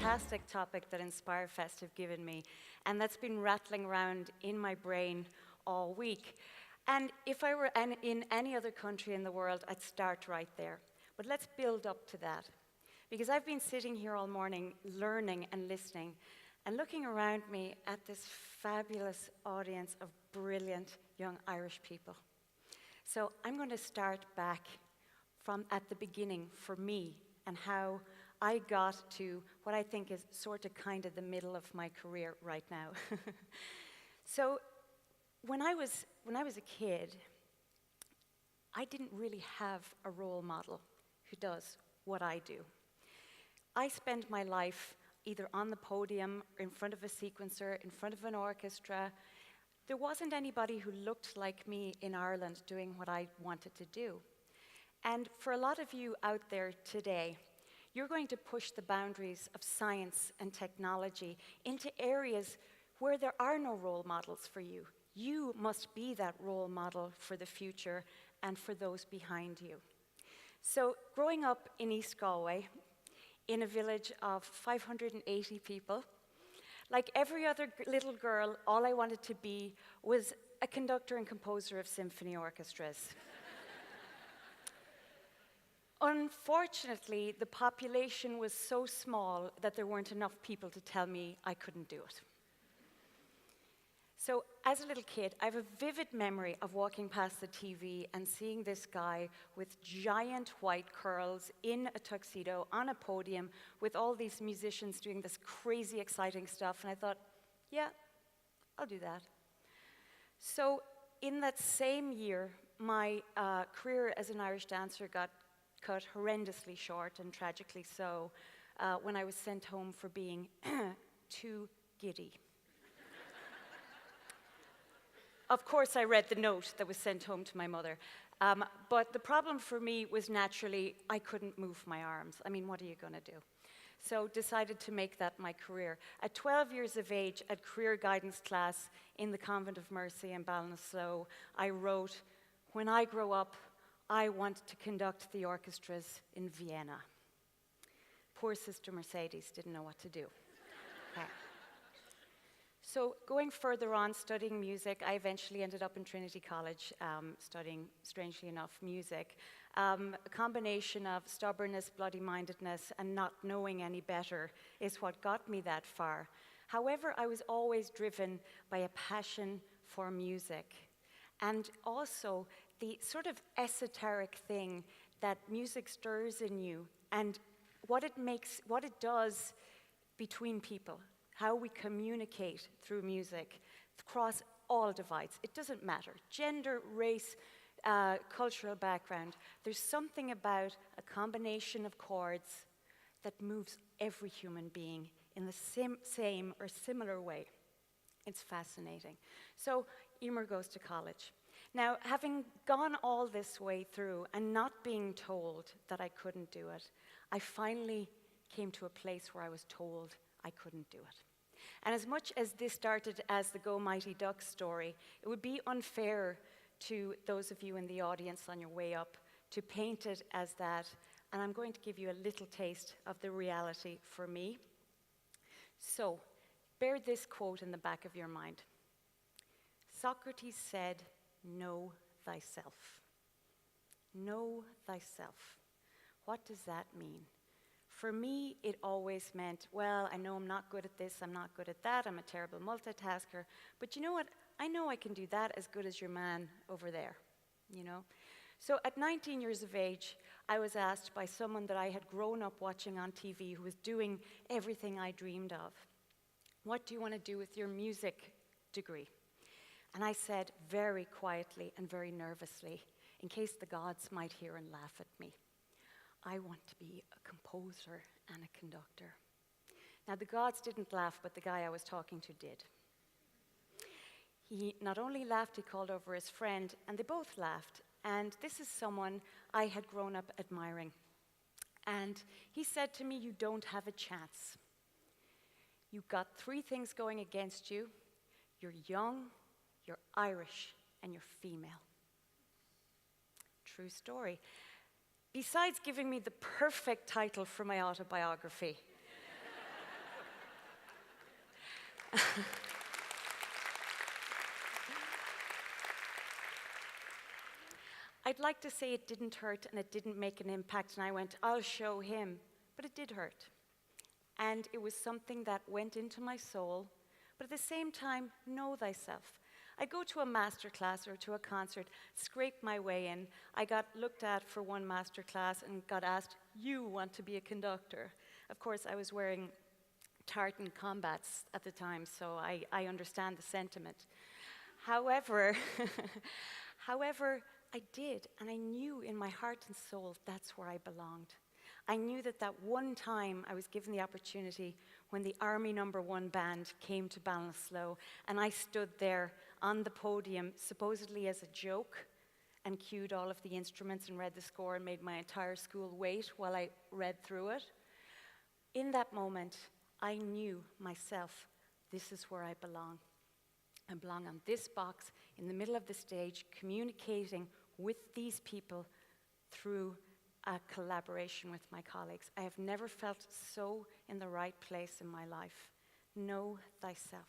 fantastic topic that Inspirefest have given me, and that's been rattling around in my brain all week. And if I were in any other country in the world, I'd start right there. But let's build up to that. Because I've been sitting here all morning learning and listening and looking around me at this fabulous audience of brilliant young Irish people. So I'm going to start back from at the beginning for me and how I got to what I think is sort of kind of the middle of my career right now. So when I was a kid, I didn't really have a role model who does what I do. I spent my life either on the podium, or in front of a sequencer, in front of an orchestra. There wasn't anybody who looked like me in Ireland doing what I wanted to do. And for a lot of you out there today, you're going to push the boundaries of science and technology into areas where there are no role models for you. You must be that role model for the future and for those behind you. So growing up in East Galway, in a village of 580 people, like every other little girl, all I wanted to be was a conductor and composer of symphony orchestras. Unfortunately, the population was so small that there weren't enough people to tell me I couldn't do it. So as a little kid, I have a vivid memory of walking past the TV and seeing this guy with giant white curls in a tuxedo on a podium with all these musicians doing this crazy exciting stuff. And I thought, yeah, I'll do that. So in that same year, my career as an Irish dancer got cut horrendously short, and tragically so, when I was sent home for being too giddy. Of course, I read the note that was sent home to my mother. But the problem for me was naturally, I couldn't move my arms. I mean, what are you going to do? So decided to make that my career. At 12 years of age, at career guidance class in the Convent of Mercy in Ballinasloe, I wrote, "When I grow up, I want to conduct the orchestras in Vienna." Poor Sister Mercedes didn't know what to do. Okay. So going further on, studying music, I eventually ended up in Trinity College, studying, strangely enough, music. A combination of stubbornness, bloody-mindedness, and not knowing any better is what got me that far. However, I was always driven by a passion for music, and also the sort of esoteric thing that music stirs in you, and what it does between people. How we communicate through music across all divides. It doesn't matter. Gender, race, cultural background. There's something about a combination of chords that moves every human being in the same or similar way. It's fascinating. So Eimear goes to college. Now, having gone all this way through and not being told that I couldn't do it, I finally came to a place where I was told I couldn't do it. And as much as this started as the Go Mighty Ducks story, it would be unfair to those of you in the audience on your way up to paint it as that, and I'm going to give you a little taste of the reality for me. So, bear this quote in the back of your mind. Socrates said, "Know thyself." Know thyself. What does that mean? For me, it always meant, well, I know I'm not good at this, I'm not good at that, I'm a terrible multitasker, but you know what? I know I can do that as good as your man over there, you know? So at 19 years of age, I was asked by someone that I had grown up watching on TV who was doing everything I dreamed of, "What do you want to do with your music degree?" And I said very quietly and very nervously, in case the gods might hear and laugh at me, "I want to be a composer and a conductor." Now, the gods didn't laugh, but the guy I was talking to did. He not only laughed, he called over his friend, and they both laughed. And this is someone I had grown up admiring. And he said to me, "You don't have a chance. You've got three things going against you. You're young, you're Irish, and you're female." True story. Besides giving me the perfect title for my autobiography. I'd like to say it didn't hurt and it didn't make an impact, and I went, I'll show him. But it did hurt. And it was something that went into my soul, but at the same time, know thyself. I'd go to a master class or to a concert, scrape my way in. I got looked at for one master class and got asked, you want to be a conductor? Of course, I was wearing tartan combats at the time, so I understand the sentiment. However, I did, and I knew in my heart and soul that's where I belonged. I knew that that one time I was given the opportunity when the Army No. 1 band came to Ballinasloe, and I stood there on the podium, supposedly as a joke, and cued all of the instruments and read the score and made my entire school wait while I read through it. In that moment, I knew myself, this is where I belong. I belong on this box in the middle of the stage, communicating with these people through a collaboration with my colleagues. I have never felt so in the right place in my life. Know thyself.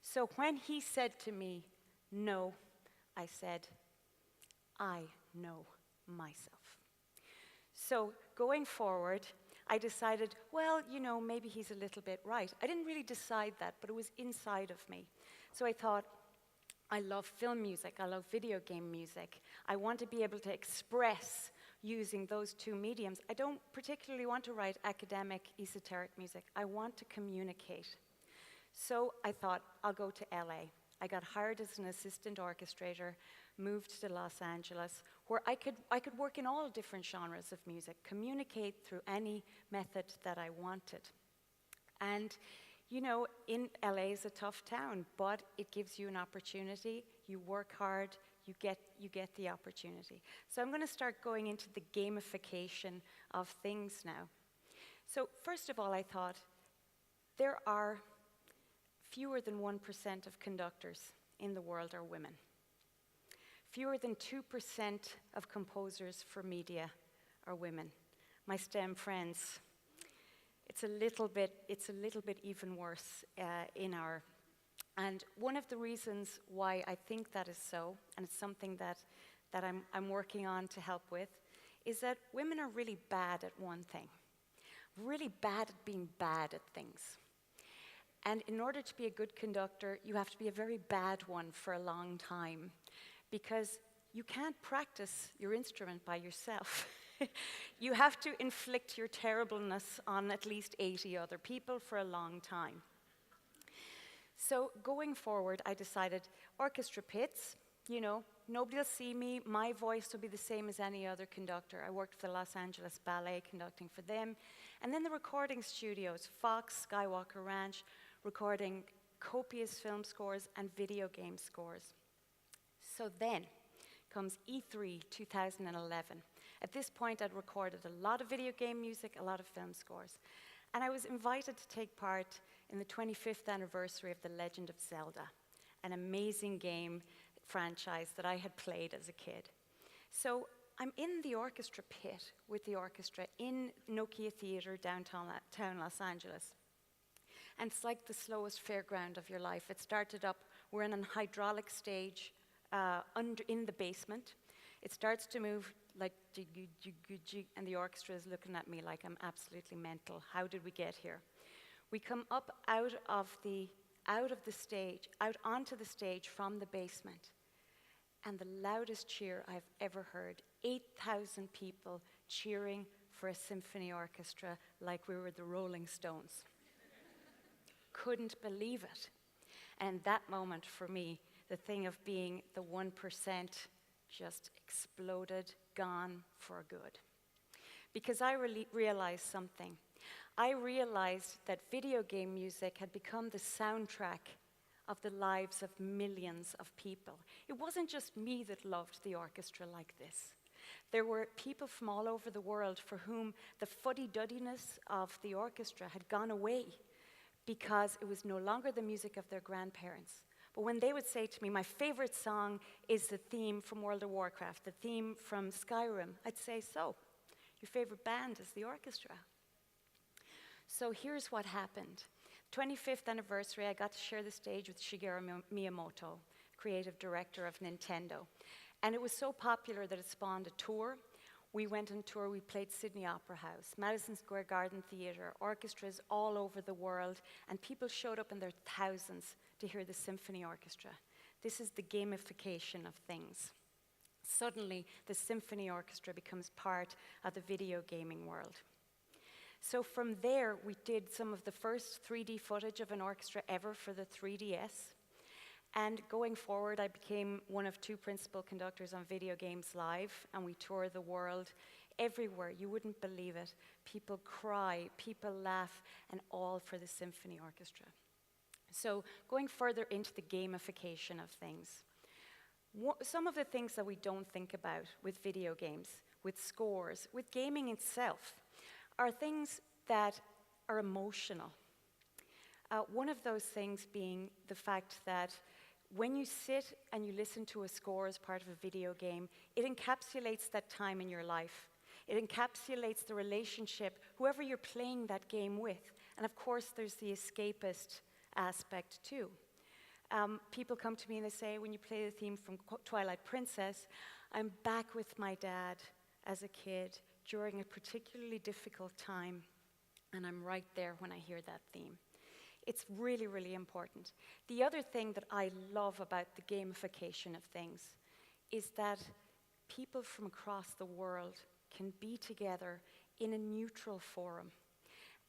So when he said to me, no, I said, I know myself. So going forward, I decided, well, you know, maybe he's a little bit right. I didn't really decide that, but it was inside of me. So I thought, I love film music, I love video game music. I want to be able to express using those two mediums. I don't particularly want to write academic, esoteric music. I want to communicate. So I thought, I'll go to LA. I got hired as an assistant orchestrator, moved to Los Angeles, where I could work in all different genres of music, communicate through any method that I wanted. And you know, in LA is a tough town, but it gives you an opportunity. You work hard, you get the opportunity. So I'm going to start going into the gamification of things now. So first of all, I thought, there are fewer than 1% of conductors in the world are women. Fewer than 2% of composers for media are women. My STEM friends, it's a little bit even worse and one of the reasons why I think that is so, and it's something that I'm working on to help with, is that women are really bad at one thing, really bad at being bad at things. And in order to be a good conductor, you have to be a very bad one for a long time, because you can't practice your instrument by yourself. You have to inflict your terribleness on at least 80 other people for a long time. So going forward, I decided orchestra pits, you know, nobody will see me, my voice will be the same as any other conductor. I worked for the Los Angeles Ballet conducting for them. And then the recording studios, Fox, Skywalker Ranch, recording copious film scores and video game scores. So then comes E3 2011. At this point, I'd recorded a lot of video game music, a lot of film scores. And I was invited to take part in the 25th anniversary of The Legend of Zelda, an amazing game franchise that I had played as a kid. So I'm in the orchestra pit with the orchestra in Nokia Theatre, downtown Los Angeles. And it's like the slowest fairground of your life. It started up, we're in a hydraulic stage in the basement. It starts to move like jig, jig, jig, and the orchestra is looking at me like I'm absolutely mental. How did we get here? We come up out of the stage, out onto the stage from the basement, and the loudest cheer I've ever heard, 8,000 people cheering for a symphony orchestra like we were the Rolling Stones. Couldn't believe it. And that moment for me, the thing of being the 1% just exploded, gone for good. Because I realized something. I realized that video game music had become the soundtrack of the lives of millions of people. It wasn't just me that loved the orchestra like this. There were people from all over the world for whom the fuddy-duddiness of the orchestra had gone away because it was no longer the music of their grandparents. But when they would say to me, my favorite song is the theme from World of Warcraft, the theme from Skyrim, I'd say, so, your favorite band is the orchestra. So here's what happened. 25th anniversary, I got to share the stage with Shigeru Miyamoto, creative director of Nintendo. And it was so popular that it spawned a tour. We went on tour, we played Sydney Opera House, Madison Square Garden Theatre, orchestras all over the world, and people showed up in their thousands to hear the symphony orchestra. This is the gamification of things. Suddenly, the symphony orchestra becomes part of the video gaming world. So from there, we did some of the first 3D footage of an orchestra ever for the 3DS. And going forward, I became one of 2 principal conductors on Video Games Live, and we tour the world everywhere. You wouldn't believe it. People cry, people laugh, and all for the symphony orchestra. So going further into the gamification of things. Some of the things that we don't think about with video games, with scores, with gaming itself, are things that are emotional. One of those things being the fact that when you sit and you listen to a score as part of a video game, it encapsulates that time in your life. It encapsulates the relationship, whoever you're playing that game with. And of course, there's the escapist aspect too. People come to me and they say, when you play the theme from Twilight Princess, I'm back with my dad as a kid during a particularly difficult time, and I'm right there when I hear that theme. It's really, really important. The other thing that I love about the gamification of things is that people from across the world can be together in a neutral forum.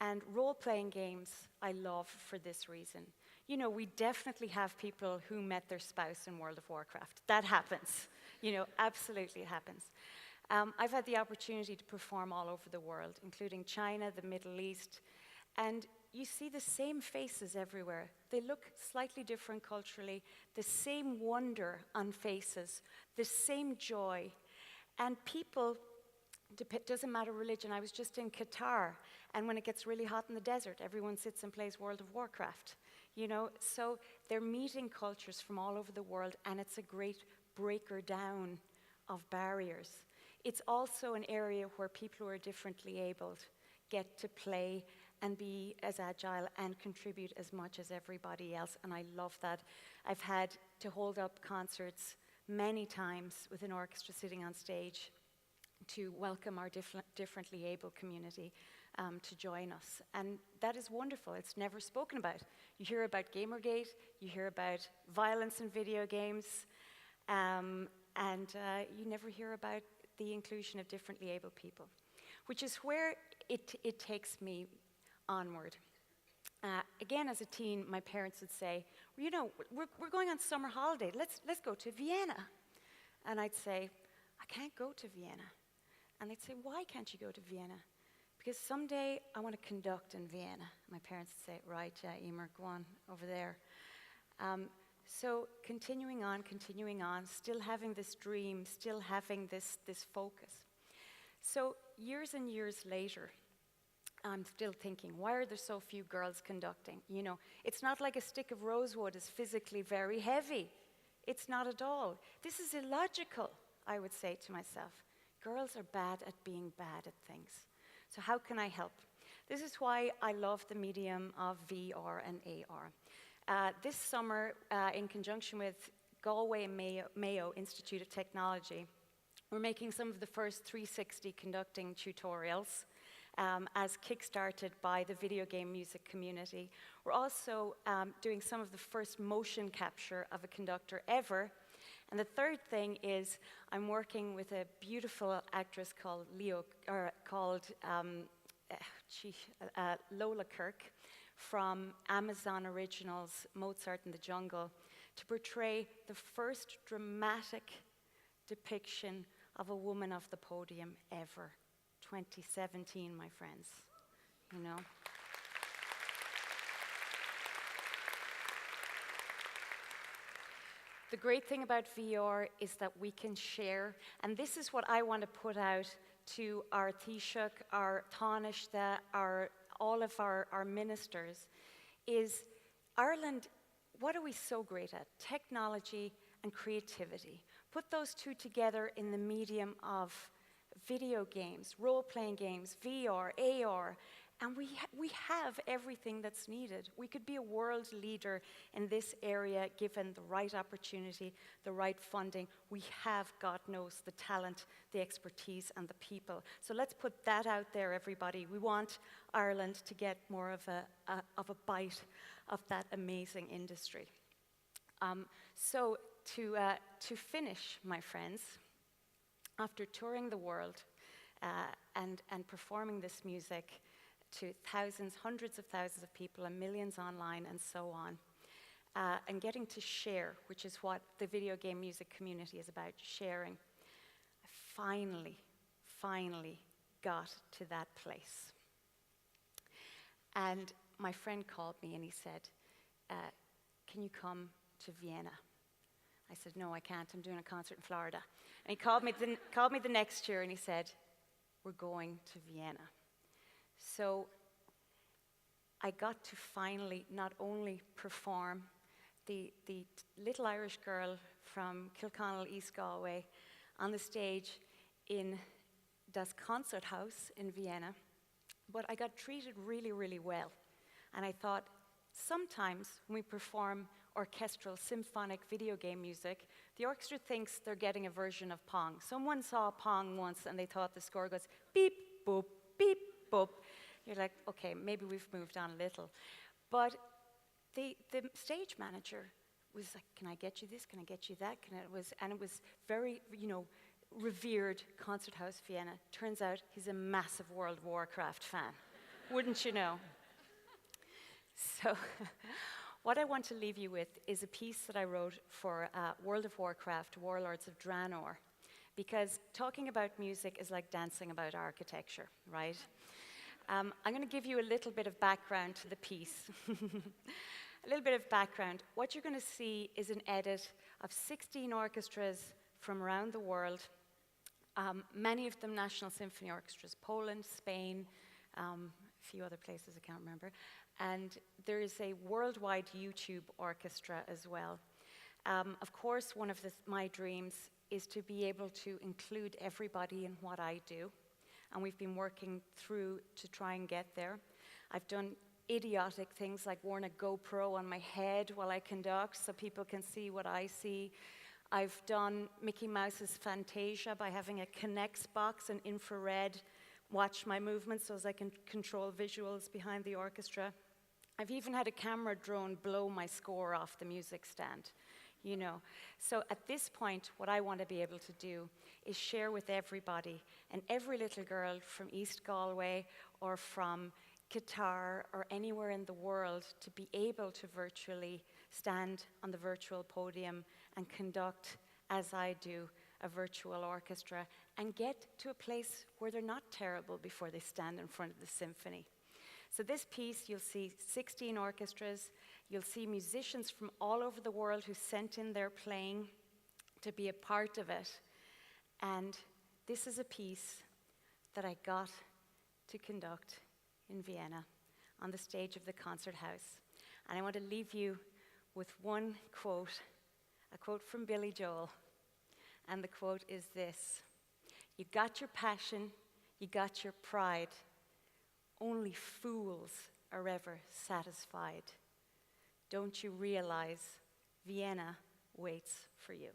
And role-playing games I love for this reason. You know, we definitely have people who met their spouse in World of Warcraft. That happens. You know, absolutely it happens. I've had the opportunity to perform all over the world, including China, the Middle East, and you see the same faces everywhere. They look slightly different culturally, the same wonder on faces, the same joy. And people, doesn't matter religion, I was just in Qatar, and when it gets really hot in the desert, everyone sits and plays World of Warcraft. You know, so they're meeting cultures from all over the world, and it's a great breaker down of barriers. It's also an area where people who are differently abled get to play and be as agile and contribute as much as everybody else, and I love that. I've had to hold up concerts many times with an orchestra sitting on stage to welcome our differently able community to join us, and that is wonderful. It's never spoken about. You hear about Gamergate, you hear about violence in video games, and you never hear about the inclusion of differently able people, which is where it takes me onward. Again, as a teen, my parents would say, well, you know, we're going on summer holiday, let's go to Vienna. And I'd say, I can't go to Vienna. And they'd say, why can't you go to Vienna? Because someday I want to conduct in Vienna. My parents would say, right, yeah, Eimear, go on over there. So continuing on, still having this dream, still having this focus. So years and years later, I'm still thinking, why are there so few girls conducting? You know, it's not like a stick of rosewood is physically very heavy. It's not at all. This is illogical, I would say to myself. Girls are bad at being bad at things. So how can I help? This is why I love the medium of VR and AR. This summer, in conjunction with Galway and Mayo Institute of Technology, we're making some of the first 360 conducting tutorials as kickstarted by the video game music community. We're also doing some of the first motion capture of a conductor ever. And the third thing is I'm working with a beautiful actress called Lola Kirk from Amazon Originals' Mozart in the Jungle to portray the first dramatic depiction of a woman off the podium ever. 2017, my friends, you know. The great thing about VR is that we can share, and this is what I want to put out to our Taoiseach, our Taoiseach, all of our ministers, is Ireland, what are we so great at? Technology and creativity. Put those two together in the medium of video games, role-playing games, VR, AR, And we have everything that's needed. We could be a world leader in this area given the right opportunity, the right funding. We have, God knows, the talent, the expertise, and the people. So let's put that out there, everybody. We want Ireland to get more of a bite of that amazing industry. So to finish, my friends, after touring the world and performing this music to thousands, hundreds of thousands of people and millions online and so on, and getting to share, which is what the video game music community is about, sharing, I finally got to that place. And my friend called me and he said, can you come to Vienna? I said, no, I can't. I'm doing a concert in Florida. And he called me the next year and he said, we're going to Vienna. So I got to finally not only perform the little Irish girl from Kilconnell, East Galway, on the stage in Das Konzerthaus in Vienna, but I got treated really, really well. And I thought, sometimes when we perform orchestral, symphonic video game music, the orchestra thinks they're getting a version of Pong. Someone saw Pong once and they thought the score goes beep, boop, beep, boop. You're like, okay, maybe we've moved on a little. But the stage manager was like, can I get you this? Can I get you that? And it was very, revered Concerthaus Vienna. Turns out he's a massive World Warcraft fan. Wouldn't you know? So what I want to leave you with is a piece that I wrote for World of Warcraft, Warlords of Draenor, because talking about music is like dancing about architecture, right? I'm going to give you a little bit of background to the piece. A little bit of background. What you're going to see is an edit of 16 orchestras from around the world, many of them National Symphony Orchestras, Poland, Spain, a few other places I can't remember. And there is a worldwide YouTube orchestra as well. Of course, one of my dreams is to be able to include everybody in what I do. And we've been working through to try and get there. I've done idiotic things like worn a GoPro on my head while I conduct so people can see what I see. I've done Mickey Mouse's Fantasia by having a Kinect box and infrared watch my movements so as I can control visuals behind the orchestra. I've even had a camera drone blow my score off the music stand, So at this point, what I want to be able to do is share with everybody, and every little girl from East Galway or from Qatar or anywhere in the world to be able to virtually stand on the virtual podium and conduct, as I do, a virtual orchestra and get to a place where they're not terrible before they stand in front of the symphony. So this piece, you'll see 16 orchestras. You'll see musicians from all over the world who sent in their playing to be a part of it. And this is a piece that I got to conduct in Vienna on the stage of the concert house. And I want to leave you with one quote, a quote from Billy Joel. And the quote is this: "You got your passion, you got your pride. Only fools are ever satisfied. Don't you realize Vienna waits for you?"